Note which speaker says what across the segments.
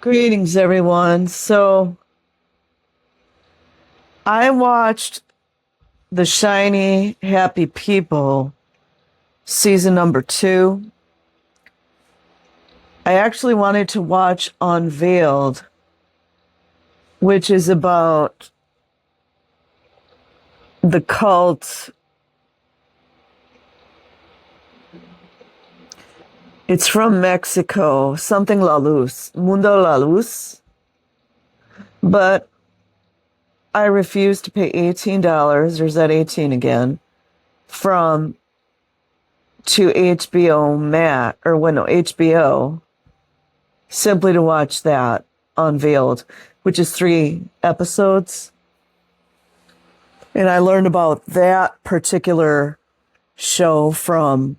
Speaker 1: Greetings, everyone. So I watched The Shiny Happy People season number 2. I actually wanted to watch Unveiled, which is about the cult. It's from Mexico, something La Luz, Mundo La Luz. But I refused to pay $18, or is that 18 again, from to HBO Max, or when no, HBO, simply to watch that Unveiled, which is 3 episodes. And I learned about that particular show from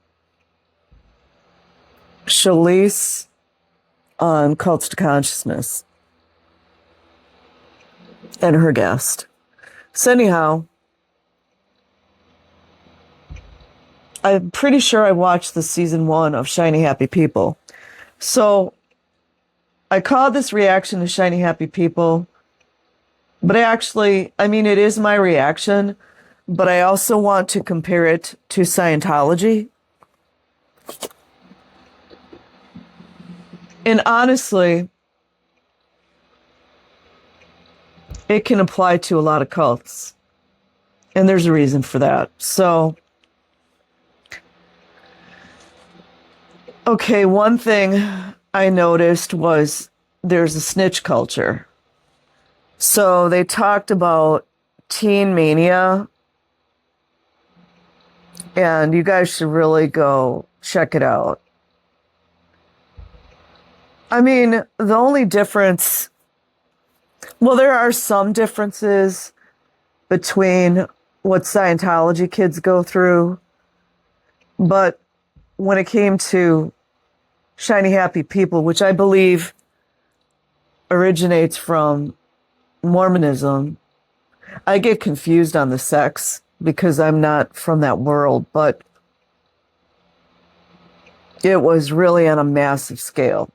Speaker 1: Shalise on Cults to Consciousness and her guest. So anyhow, I'm pretty sure I watched the season 1 of Shiny Happy People. So I call this reaction to Shiny Happy People, but it is my reaction, but I also want to compare it to Scientology. And honestly, it can apply to a lot of cults. And there's a reason for that. So, okay, one thing I noticed was there's a snitch culture. So they talked about teen mania, and you guys should really go check it out. I mean, the only difference, well, there are some differences between what Scientology kids go through, but when it came to Shiny Happy People, which I believe originates from Mormonism, I get confused on the sex because I'm not from that world, but it was really on a massive scale.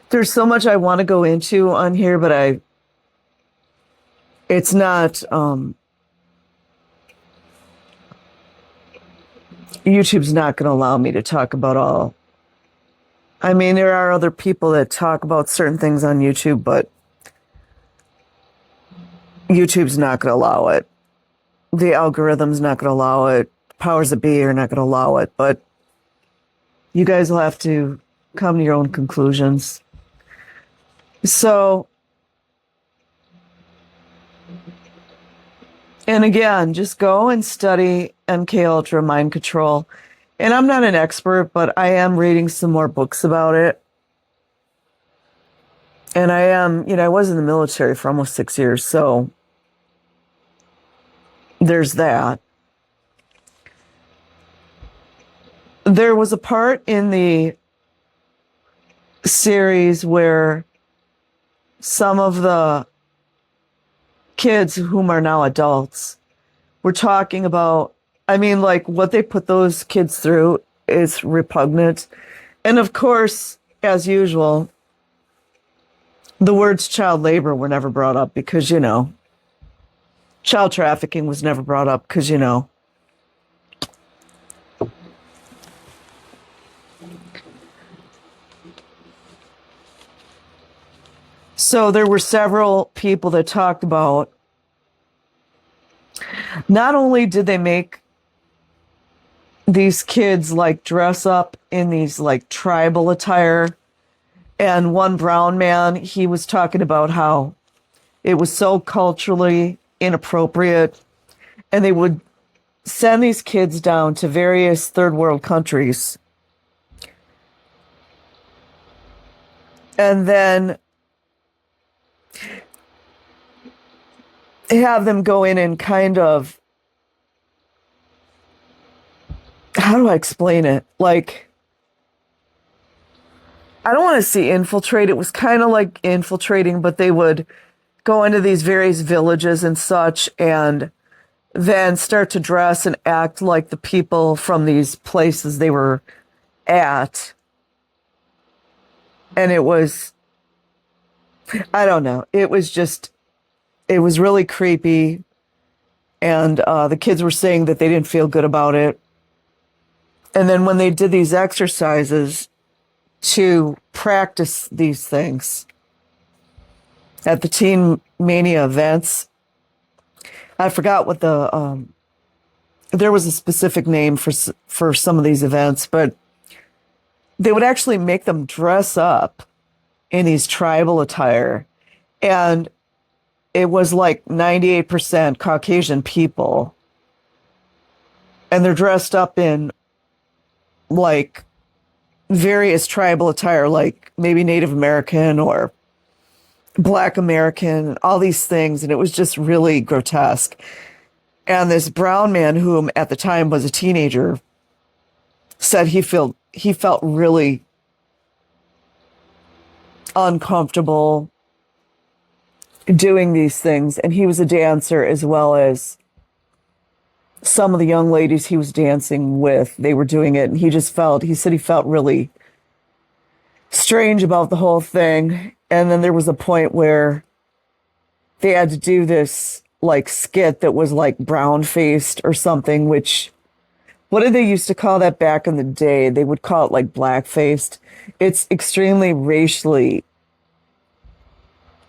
Speaker 1: There's so much I want to go into on here, but it's not, YouTube's not going to allow me to talk about all. I mean, there are other people that talk about certain things on YouTube, but YouTube's not going to allow it. The algorithm's not going to allow it. Powers that be are not going to allow it, but you guys will have to come to your own conclusions. So, and again, just go and study MK Ultra mind control. And I'm not an expert, but I am reading some more books about it. And I was in the military for almost 6 years, so there's that. There was a part in the series where some of the kids whom are now adults were talking about, what they put those kids through is repugnant. And of course, as usual, the words child labor were never brought up because, child trafficking was never brought up because, So there were several people that talked about not only did they make these kids dress up in these tribal attire, and one brown man, he was talking about how it was so culturally inappropriate, and they would send these kids down to various third world countries and then have them go in and kind of, how do I explain it? I don't want to say infiltrate. It was kind of like infiltrating, but they would go into these various villages and such, and then start to dress and act like the people from these places they were at. And it was I don't know. It was really creepy. And the kids were saying that they didn't feel good about it. And then when they did these exercises to practice these things at the Teen Mania events, I forgot what there was a specific name for some of these events, but they would actually make them dress up in these tribal attire. And it was like 98% Caucasian people. And they're dressed up in like various tribal attire, like maybe Native American or Black American, all these things. And it was just really grotesque. And this brown man, whom at the time was a teenager, said he felt really uncomfortable doing these things. And he was a dancer as well as some of the young ladies he was dancing with. They were doing it. And he said he felt really strange about the whole thing. And then there was a point where they had to do this like skit that was like brown faced or something, which, what did they used to call that back in the day? They would call it like black faced. It's extremely racially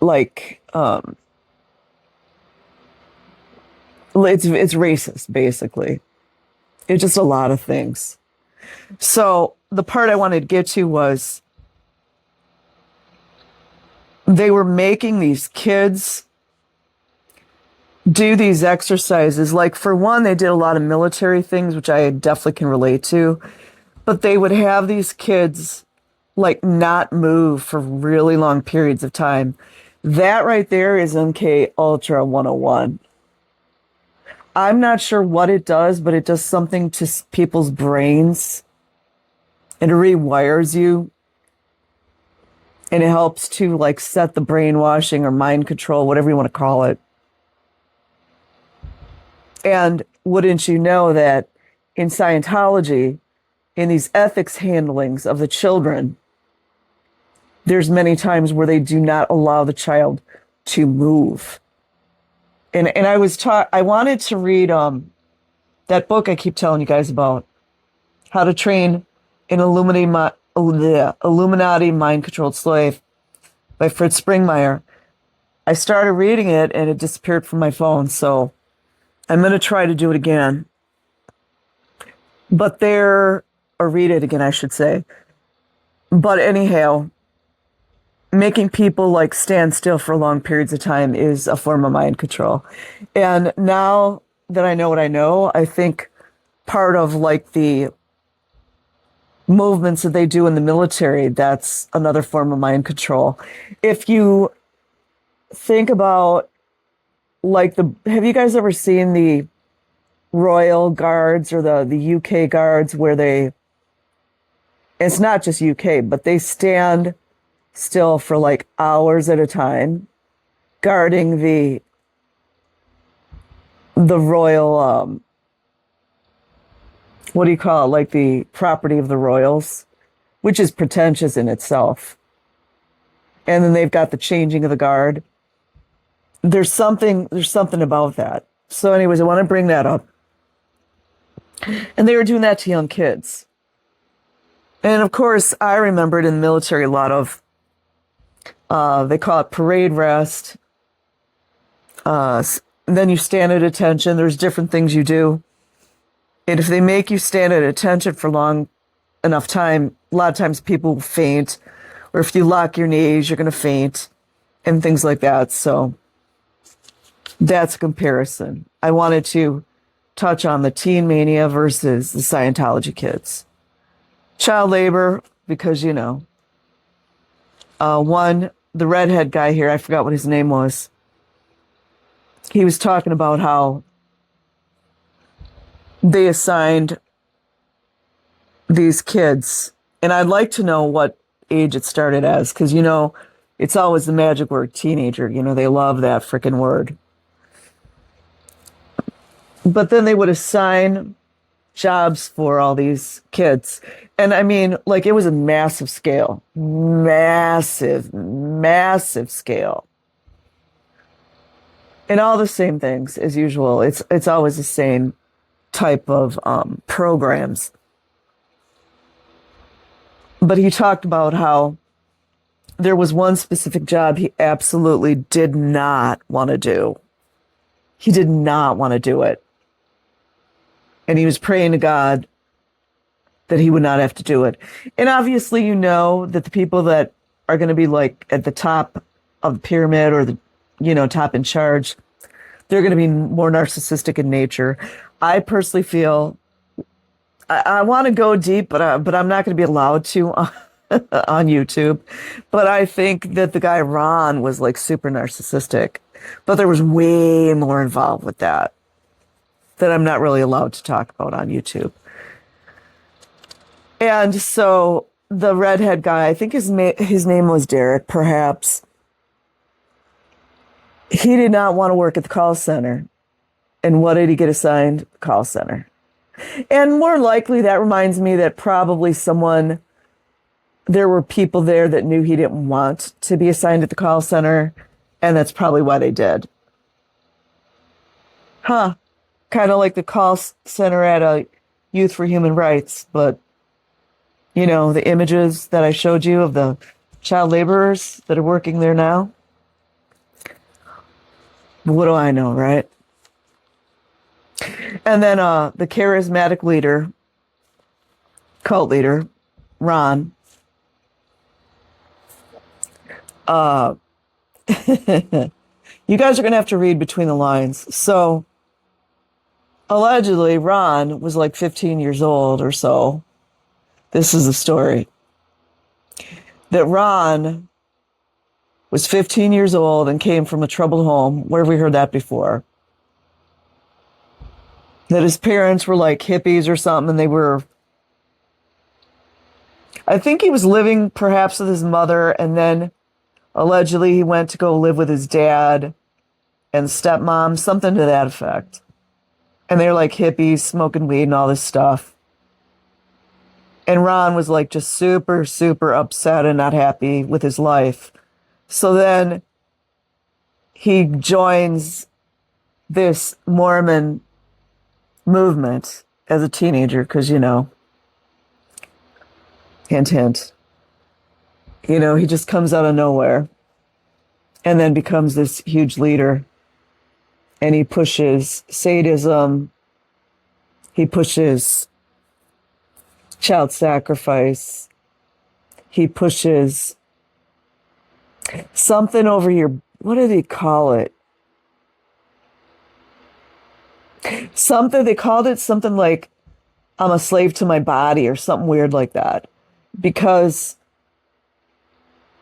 Speaker 1: like, it's racist, basically. It's just a lot of things. So the part I wanted to get to was they were making these kids do these exercises. Like, for one, they did a lot of military things, which I definitely can relate to. But they would have these kids like not move for really long periods of time. That right there is MK Ultra 101. I'm not sure what it does, but it does something to people's brains. It rewires you. And it helps to like set the brainwashing or mind control, whatever you want to call it. And wouldn't you know that in Scientology, in these ethics handlings of the children, there's many times where they do not allow the child to move. And I wanted to read that book I keep telling you guys about, How to Train an Illuminati Mind-Controlled Slave by Fritz Springmeier. I started reading it and it disappeared from my phone, so I'm going to try to do it again. Or read it again, I should say. But anyhow, making people like stand still for long periods of time is a form of mind control. And now that I know what I know, I think part of like the movements that they do in the military, that's another form of mind control. If you think about like have you guys ever seen the Royal Guards or the UK Guards where it's not just UK, but they stand still for like hours at a time, guarding the royal, what do you call it? Like the property of the royals, which is pretentious in itself. And then they've got the changing of the guard. There's something about that. So anyways, I want to bring that up. And they were doing that to young kids. And of course, I remembered in the military a lot of, they call it parade rest. Then you stand at attention. There's different things you do. And if they make you stand at attention for long enough time, a lot of times people faint. Or if you lock your knees, you're going to faint. And things like that. So that's a comparison. I wanted to touch on the teen mania versus the Scientology kids. Child labor, because, the redhead guy here, I forgot what his name was. He was talking about how they assigned these kids, and I'd like to know what age it started as, because, it's always the magic word, teenager. They love that freaking word. But then they would assign jobs for all these kids. And I mean, like, it was a massive scale. Massive massive scale. And all the same things as usual. It's always the same type of programs. But he talked about how there was one specific job he absolutely did not want to do. He did not want to do it. And he was praying to God that he would not have to do it. And obviously, you know that the people that are going to be like at the top of the pyramid or the, top in charge, they're going to be more narcissistic in nature. I personally feel I want to go deep, but I'm not going to be allowed to on YouTube. But I think that the guy Ron was like super narcissistic, but there was way more involved with that I'm not really allowed to talk about on YouTube. And so the redhead guy, I think his name was Derek, perhaps. He did not want to work at the call center. And what did he get assigned? Call center. And more likely, that reminds me that probably there were people there that knew he didn't want to be assigned at the call center. And that's probably why they did. Kind of like the call center at a Youth for Human Rights. But, the images that I showed you of the child laborers that are working there now. What do I know, right? And then the charismatic leader, cult leader, Ron. You guys are going to have to read between the lines. So, allegedly, Ron was like 15 years old or so. This is the story. That Ron was 15 years old and came from a troubled home. Where have we heard that before? That his parents were like hippies or something, and I think he was living perhaps with his mother, and then allegedly he went to go live with his dad and stepmom, something to that effect. And they're like hippies, smoking weed and all this stuff. And Ron was like just super, super upset and not happy with his life. So then he joins this Mormon movement as a teenager because, hint, hint. He just comes out of nowhere and then becomes this huge leader. And he pushes sadism. He pushes child sacrifice. He pushes something over your, what do they call it? They called it something like, I'm a slave to my body or something weird like that.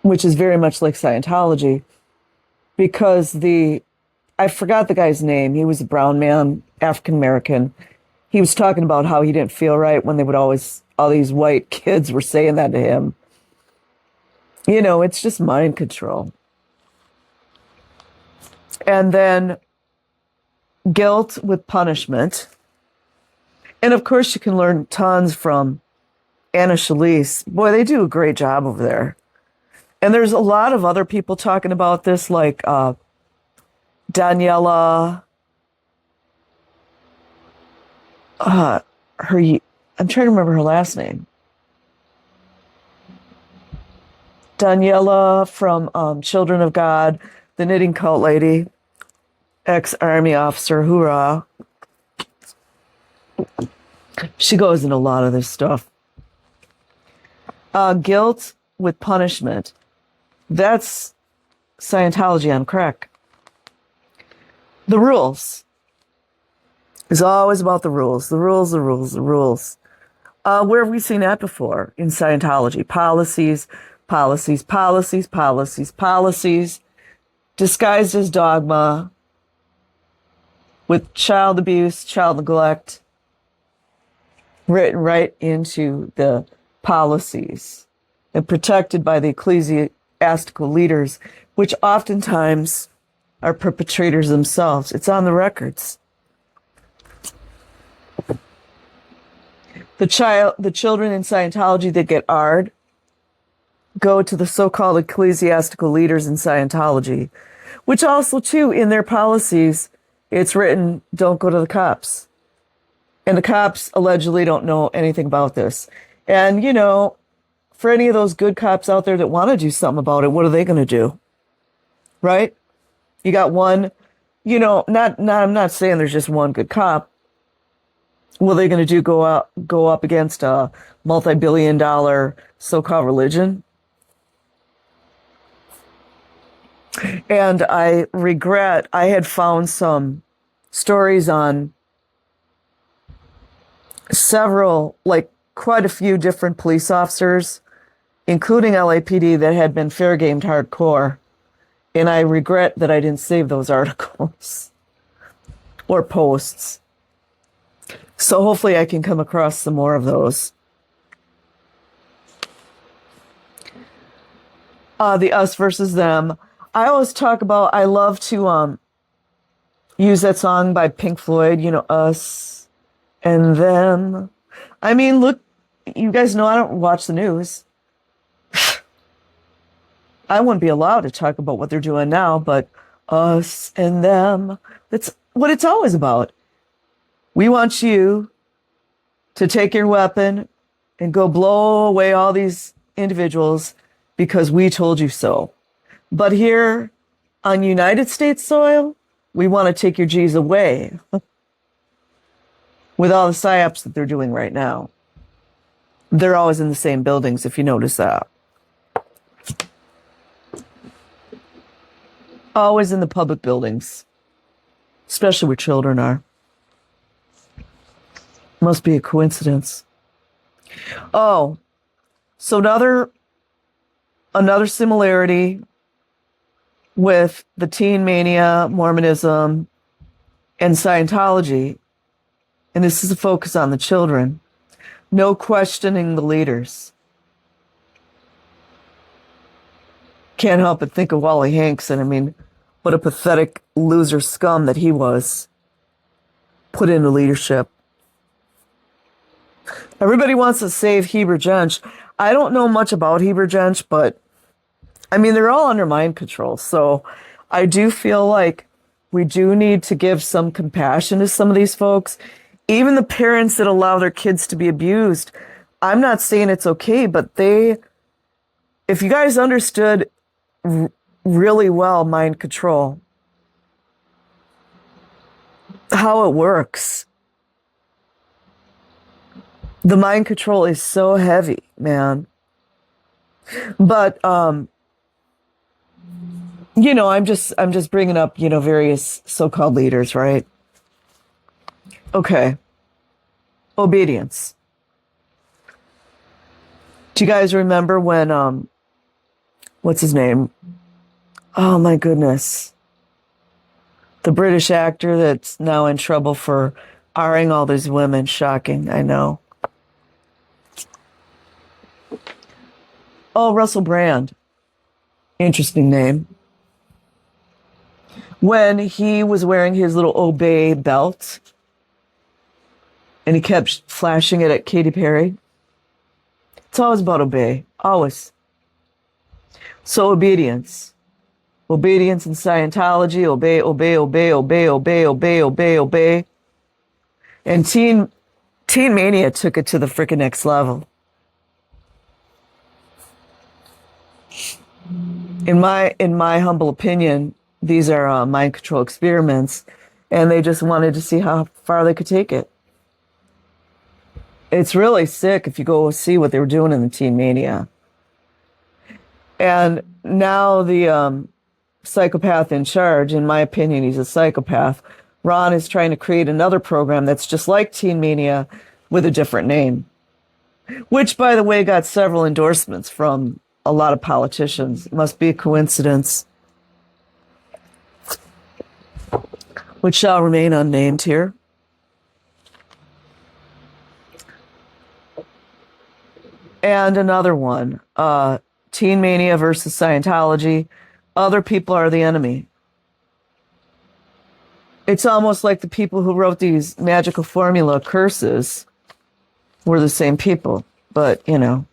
Speaker 1: Which is very much like Scientology. Because I forgot the guy's name. He was a brown man, African American. He was talking about how he didn't feel right when all these white kids were saying that to him. It's just mind control. And then guilt with punishment. And of course, you can learn tons from Anna Shalise. Boy, they do a great job over there. And there's a lot of other people talking about this, like Daniela. I'm trying to remember her last name. Daniela from Children of God, the knitting cult lady, ex-army officer, hoorah. She goes into a lot of this stuff. Guilt with punishment. That's Scientology on crack. The rules. It's always about the rules. The rules, the rules, the rules. Where have we seen that before? In Scientology. Policies, policies, policies, policies, policies, disguised as dogma, with child abuse, child neglect, written right into the policies and protected by the ecclesiastical leaders, which oftentimes are perpetrators themselves. It's on the records. The children in Scientology that get AR'd, go to the so-called ecclesiastical leaders in Scientology, which also, too, in their policies, it's written, don't go to the cops. And the cops allegedly don't know anything about this. And, you know, for any of those good cops out there that want to do something about it, what are they going to do? Right? You got one, you know, I'm not saying there's just one good cop. What are they going to do? Go up against a multi-billion-dollar so-called religion? And I regret, I had found some stories on several, like quite a few different police officers, including LAPD, that had been fair gamed hardcore. And I regret that I didn't save those articles or posts. So hopefully I can come across some more of those. The us versus them. I always talk about, I love to use that song by Pink Floyd, you know, us and them. I mean, look, you guys know I don't watch the news. I wouldn't be allowed to talk about what they're doing now, but us and them, that's what it's always about. We want you to take your weapon and go blow away all these individuals because we told you so. But here on United States soil, we want to take your G's away with all the psyops that they're doing right now. They're always in the same buildings, if you notice that. Always in the public buildings, especially where children are. Must be a coincidence. Oh, so another similarity with the teen mania, Mormonism, and Scientology, and this is a focus on the children, no questioning the leaders. Can't help but think of Wally Hanks, and I mean, what a pathetic loser scum that he was, put into leadership. Everybody wants to save Heber Jensch. I don't know much about Heber Jensch, but I mean, they're all under mind control. So I do feel like we do need to give some compassion to some of these folks. Even the parents that allow their kids to be abused. I'm not saying it's okay, but if you guys understood really well mind control, how it works. The mind control is so heavy, man. But, you know, I'm just bringing up, you know, various so-called leaders, right? Okay. Obedience. Do you guys remember when, what's his name? Oh my goodness. The British actor that's now in trouble for R-ing all these women. Shocking, I know. Oh, Russell Brand. Interesting name. When he was wearing his little Obey belt and he kept flashing it at Katy Perry. It's always about obey. Always. So obedience. Obedience in Scientology. Obey, obey, obey, obey, obey, obey, obey, obey. And Teen Mania took it to the freaking next level. In my humble opinion, these are mind control experiments, and they just wanted to see how far they could take it. It's really sick if you go see what they were doing in the Teen Mania. And now the psychopath in charge, in my opinion, he's a psychopath. Ron is trying to create another program that's just like Teen Mania with a different name, which, by the way, got several endorsements from a lot of politicians. It must be a coincidence, which shall remain unnamed here. And another one, Teen Mania versus Scientology. Other people are the enemy. It's almost like the people who wrote these magical formula curses were the same people, but, you know,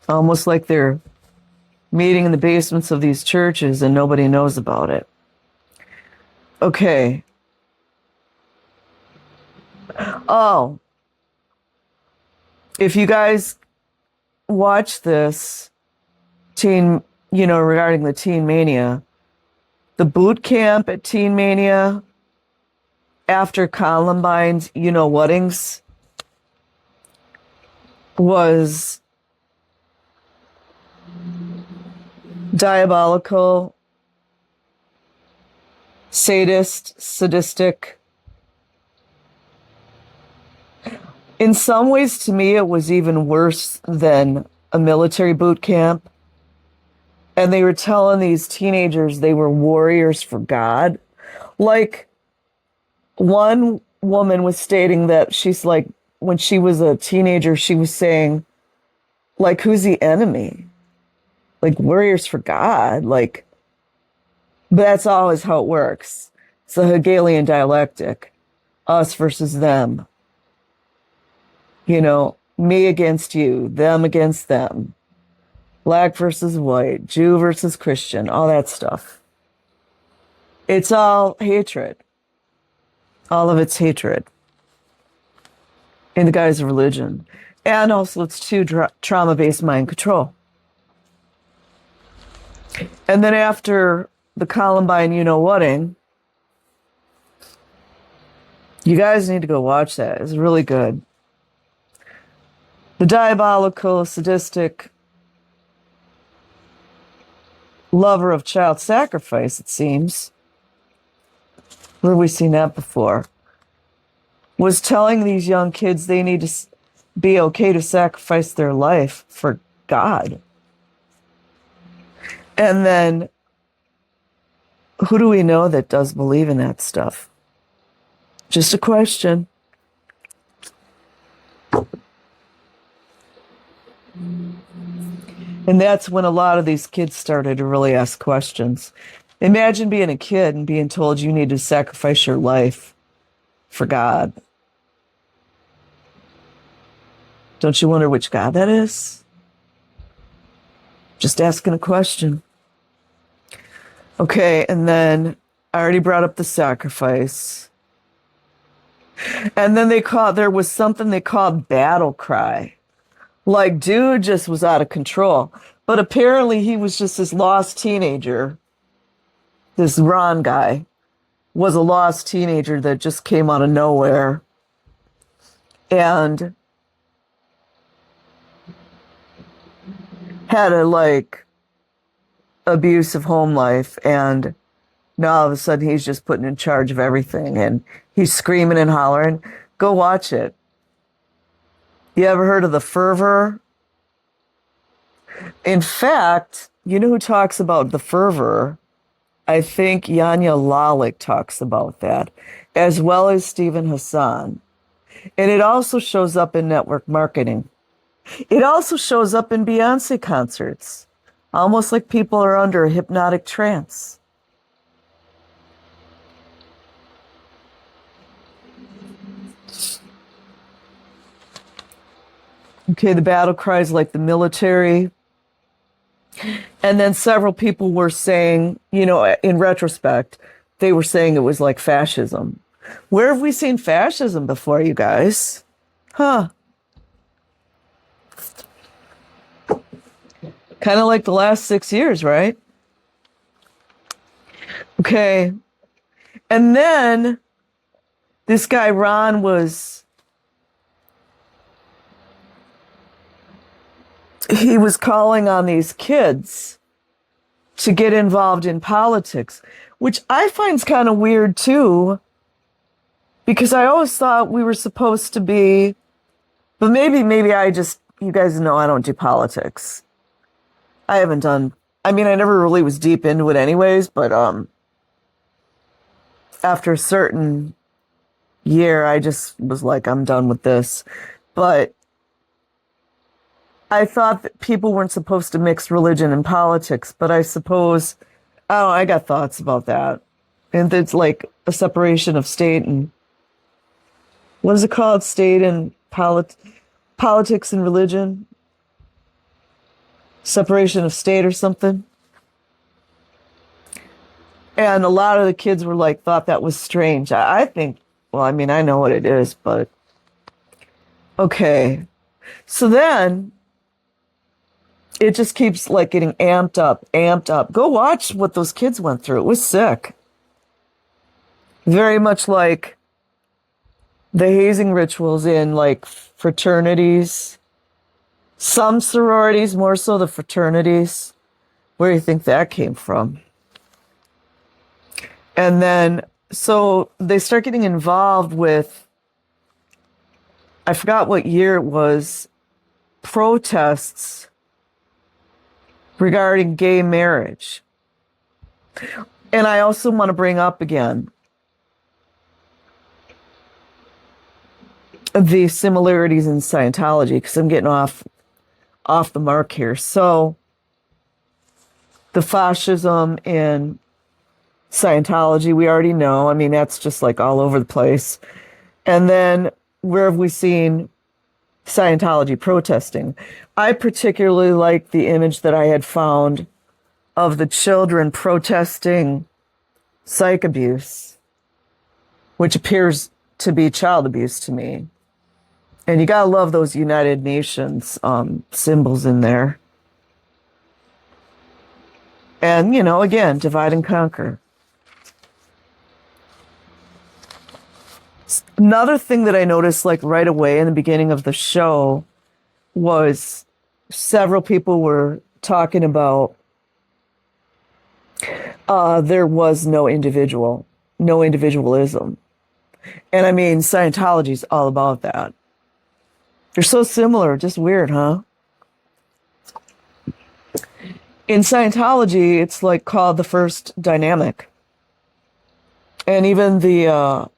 Speaker 1: almost like they're meeting in the basements of these churches and nobody knows about it. Okay. Oh, if you guys watch this teen, regarding the Teen Mania, the boot camp at Teen Mania after Columbine's, whatings was diabolical, sadistic. In some ways, to me, it was even worse than a military boot camp. And they were telling these teenagers they were warriors for God. Like, one woman was stating that she's like, when she was a teenager, she was saying, like, who's the enemy? Like, warriors for God. Like, but that's always how it works. It's the Hegelian dialectic. Us versus them. Me against you, them against them. Black versus white, Jew versus Christian, all that stuff. It's all hatred. All of it's hatred in the guise of religion. And also it's too trauma-based mind control. And then after the Columbine you-know-whating, you guys need to go watch that. It's really good. The diabolical, sadistic lover of child sacrifice, it seems, where have we seen that before, was telling these young kids they need to be okay to sacrifice their life for God. And then, who do we know that does believe in that stuff? Just a question. And that's when a lot of these kids started to really ask questions. Imagine being a kid and being told you need to sacrifice your life for God. Don't you wonder which God that is? Just asking a question. Okay, and then I already brought up the sacrifice. And then there was something they called battle cry. Like, dude just was out of control. But apparently he was just this lost teenager. This Ron guy was a lost teenager that just came out of nowhere. And had a, abusive home life. And now all of a sudden he's just put in charge of everything. And he's screaming and hollering. Go watch it. You ever heard of the fervor? In fact, you know who talks about the fervor? I think Yanya Lalick talks about that, as well as Stephen Hassan. And it also shows up in network marketing. It also shows up in Beyonce concerts, almost like people are under a hypnotic trance. Okay, the battle cries like the military. And then several people were saying, in retrospect, they were saying it was like fascism. Where have we seen fascism before, you guys? Huh. Kind of like the last 6 years, right? Okay. And then this guy, Ron, he was calling on these kids to get involved in politics, which I find kind of weird too, because I always thought we were supposed to be, but maybe you guys know I don't do politics. I never really was deep into it anyways, but after a certain year, I just was like, I'm done with this. But I thought that people weren't supposed to mix religion and politics, but I suppose, I got thoughts about that. And it's like a separation of state and, what is it called? State and politics and religion? separation of state or something. And a lot of the kids were like, thought that was strange. I think, well, I mean, I know what it is, but okay. So then it just keeps like getting amped up, amped up. Go watch what those kids went through. It was sick. Very much like the hazing rituals in like fraternities, some sororities, more so the fraternities. Where do you think that came from? And then, so they start getting involved with, I forgot what year it was, protests regarding gay marriage. And I also want to bring up again the similarities in Scientology, because I'm getting off the mark here. So the fascism in Scientology, we already know. I mean, that's just like all over the place. And then where have we seen Scientology protesting? I particularly like the image that I had found of the children protesting psych abuse, which appears to be child abuse to me. And you gotta love those United Nations symbols in there. And, you know, again, divide and conquer. Another thing that I noticed like right away in the beginning of the show was several people were talking about there was no individualism. And I mean, Scientology's all about that. They're so similar, just weird, huh? In Scientology, it's like called the first dynamic. And even the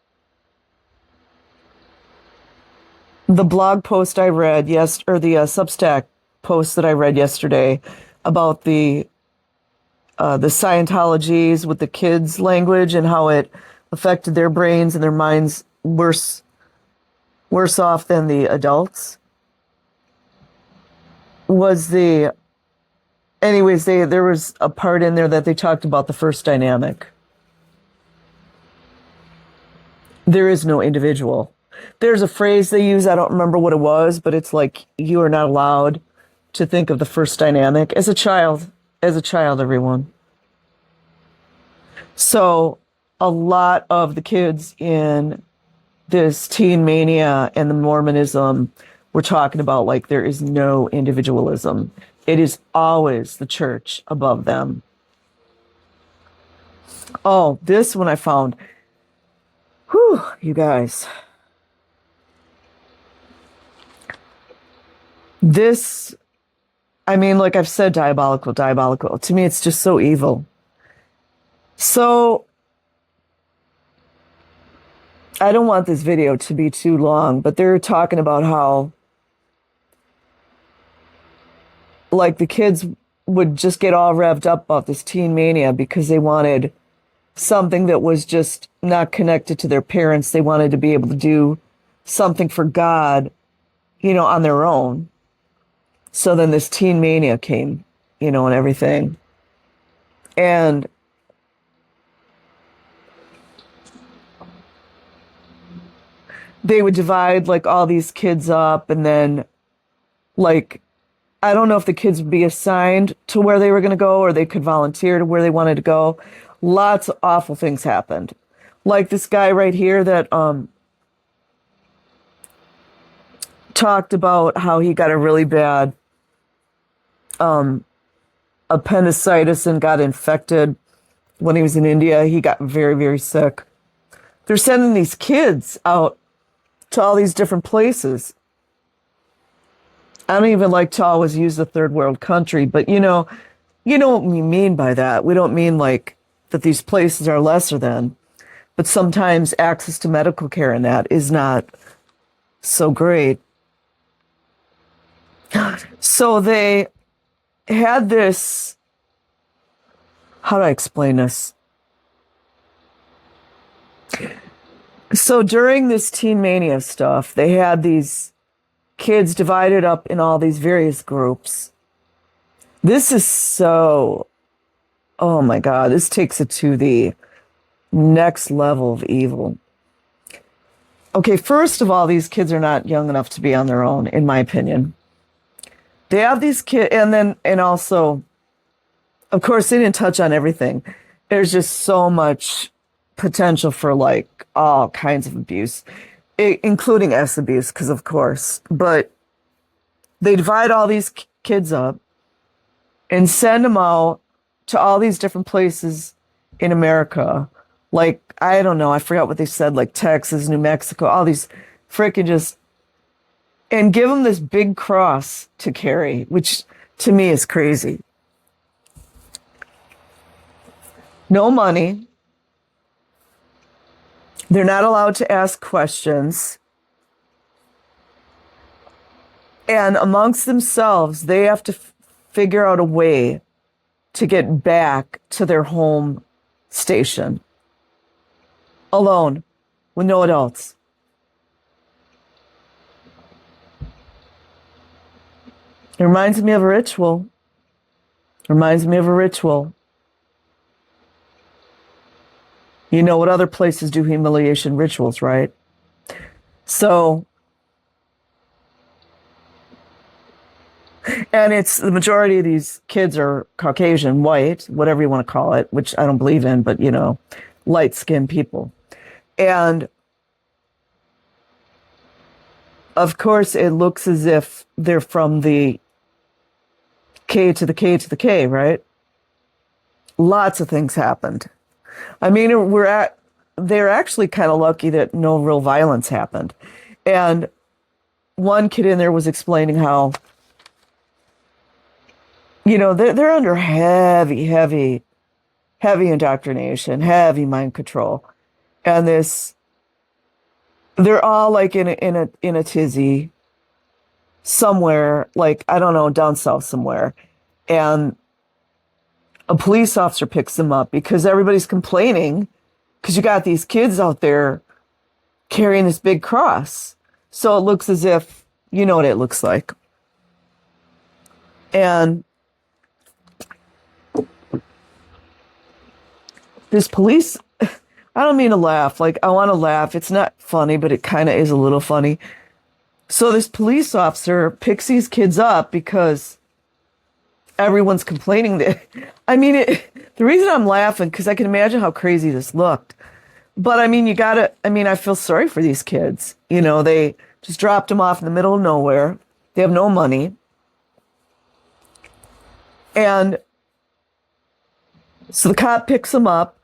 Speaker 1: blog post I read or the Substack post that I read yesterday about the Scientologies with the kids' language and how it affected their brains and their minds worse off than the adults was there was a part in there that they talked about the first dynamic. There is no individual. There's a phrase they use, I don't remember what it was, but it's like you are not allowed to think of the first dynamic as a child, everyone. So a lot of the kids in this teen mania and the Mormonism were talking about like there is no individualism. It is always the church above them. Oh, this one I found. Whew, you guys. This, I mean, like I've said, diabolical. To me, it's just so evil. So, I don't want this video to be too long, but they're talking about how, like, the kids would just get all revved up about this teen mania because they wanted something that was just not connected to their parents. They wanted to be able to do something for God, you know, on their own. So then this teen mania came, you know, and everything. And they would divide like all these kids up, and then like, I don't know if the kids would be assigned to where they were going to go or they could volunteer to where they wanted to go. Lots of awful things happened. Like this guy right here that talked about how he got a really bad appendicitis and got infected when he was in India. He got very, very sick. They're sending these kids out to all these different places. I don't even like to always use the third world country, but you know what we mean by that. We don't mean like that these places are lesser than, but sometimes access to medical care in that is not so great. So they had this, how do I explain this? So during this teen mania stuff, they had these kids divided up in all these various groups. This is so, oh my God, this takes it to the next level of evil. Okay, first of all, these kids are not young enough to be on their own, in my opinion. They have these kids, and also, of course, they didn't touch on everything. There's just so much potential for like all kinds of abuse, including S abuse, because of course. But they divide all these kids up and send them out to all these different places in America. Like, I don't know, I forgot what they said, like Texas, New Mexico, all these freaking just, and give them this big cross to carry, which to me is crazy. No money. They're not allowed to ask questions. And amongst themselves, they have to figure out a way to get back to their home station alone with no adults. It reminds me of a ritual. Reminds me of a ritual. You know what other places do humiliation rituals, right? So, and it's the majority of these kids are Caucasian, white, whatever you want to call it, which I don't believe in, but you know, light-skinned people. And of course, it looks as if they're from the K to the K to the K, right? Lots of things happened. I mean, they're actually kind of lucky that no real violence happened. And one kid in there was explaining how, you know, they're under heavy indoctrination, heavy mind control. And they're all like in a tizzy somewhere, like, I don't know, down south somewhere. And a police officer picks them up because everybody's complaining because you got these kids out there carrying this big cross. So it looks as if, you know what it looks like. And this police, I don't mean to laugh. Like, I want to laugh. It's not funny, but it kind of is a little funny. So this police officer picks these kids up because everyone's complaining that, I mean, the reason I'm laughing, because I can imagine how crazy this looked. But I mean, I feel sorry for these kids. You know, they just dropped them off in the middle of nowhere. They have no money. And so the cop picks them up.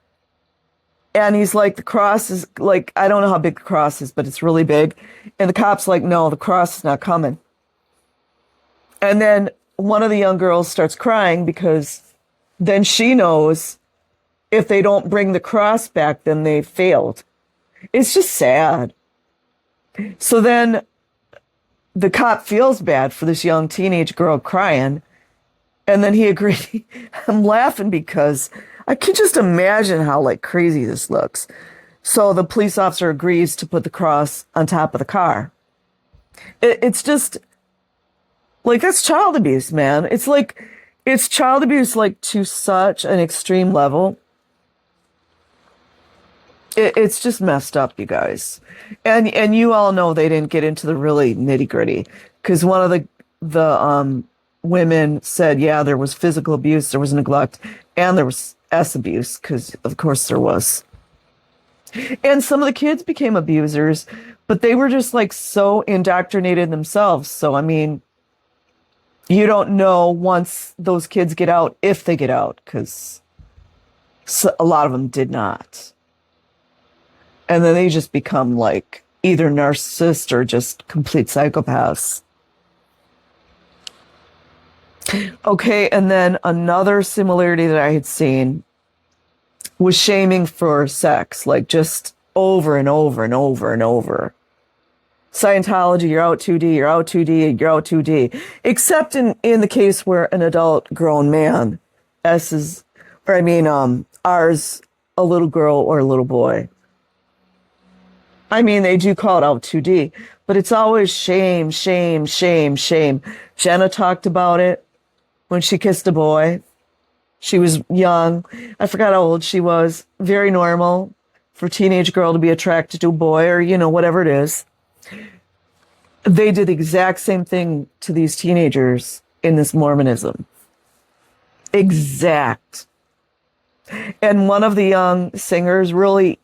Speaker 1: And he's like, the cross is like, I don't know how big the cross is, but it's really big. And the cop's like, no, the cross is not coming. And then one of the young girls starts crying because then she knows if they don't bring the cross back, then they failed. It's just sad. So then the cop feels bad for this young teenage girl crying. And then he agreed. I'm laughing because I can just imagine how like crazy this looks. So the police officer agrees to put the cross on top of the car. It's just like, that's child abuse, man. It's like, it's child abuse like to such an extreme level. It's just messed up, you guys. And you all know they didn't get into the really nitty gritty because one of the women said, yeah, there was physical abuse, there was neglect, and there was S abuse, because of course there was. And some of the kids became abusers, but they were just like so indoctrinated themselves. So, I mean, you don't know once those kids get out, if they get out, because a lot of them did not. And then they just become like either narcissists or just complete psychopaths. Okay, and then another similarity that I had seen was shaming for sex, like just over and over and over and over. Scientology, you're out 2D, you're out 2D, you're out 2D. Except in the case where an adult grown man, R's a little girl or a little boy. I mean, they do call it out 2D, but it's always shame, shame, shame, shame. Jenna talked about it. when she kissed a boy. She was young. I forgot how old she was. Very normal for a teenage girl to be attracted to a boy or, whatever it is. They did the exact same thing to these teenagers in this Mormonism. Exact. And one of the young singers, really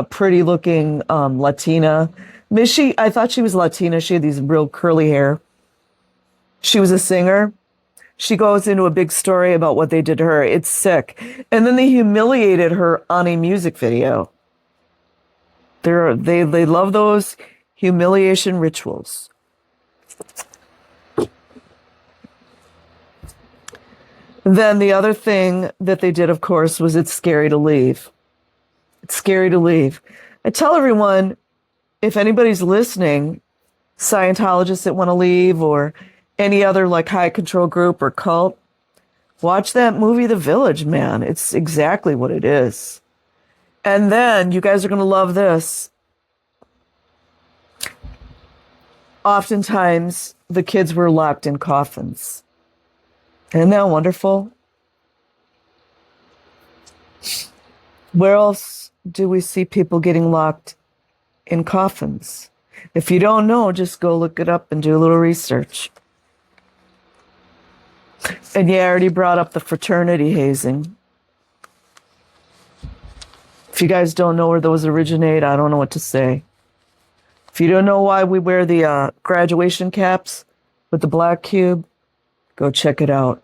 Speaker 1: pretty looking Latina. I thought she was Latina. She had these real curly hair. She was a singer. She goes into a big story about what they did to her. It's sick. And then they humiliated her on a music video. They love those humiliation rituals. Then the other thing that they did, of course, was it's scary to leave. It's scary to leave. I tell everyone, if anybody's listening, Scientologists that want to leave or any other like high control group or cult, watch that movie, The Village, man. It's exactly what it is. And then you guys are going to love this. Oftentimes, the kids were locked in coffins. Isn't that wonderful? Where else do we see people getting locked in coffins? If you don't know, just go look it up and do a little research. And yeah, I already brought up the fraternity hazing. If you guys don't know where those originate, I don't know what to say. If you don't know why we wear the graduation caps with the black cube, go check it out.